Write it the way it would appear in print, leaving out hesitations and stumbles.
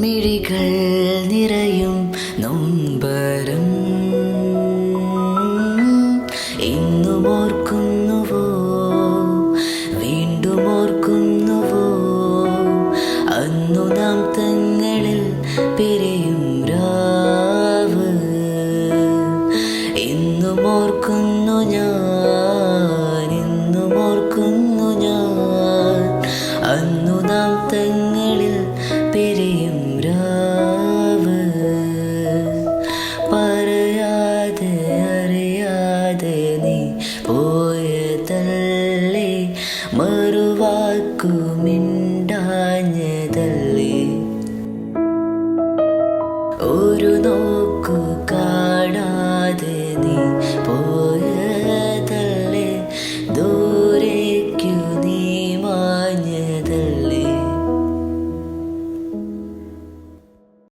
മിഴികൾ നിറയും നൊമ്പരം ഇന്നും ഓർക്കുന്നുവോ, വീണ്ടും ഓർക്കുന്നുവോ അന്നു നാം തങ്ങളിൽ പിരിയും രാവ്. ഇന്നും ഓർക്കുന്നു ഞാൻ, ഇന്നും ഓർക്കുന്നു ഞാൻ അന്നു നാം തങ്ങളിൽ പിരിയും രാവ്. പറയാതെ അറിയാതെ നീ പോയതല്ലേ, മറുവാക്കു മിണ്ടാഞ്ഞതല്ലേ, ഒരു നോക്കു കാണാതെ നീ പോയ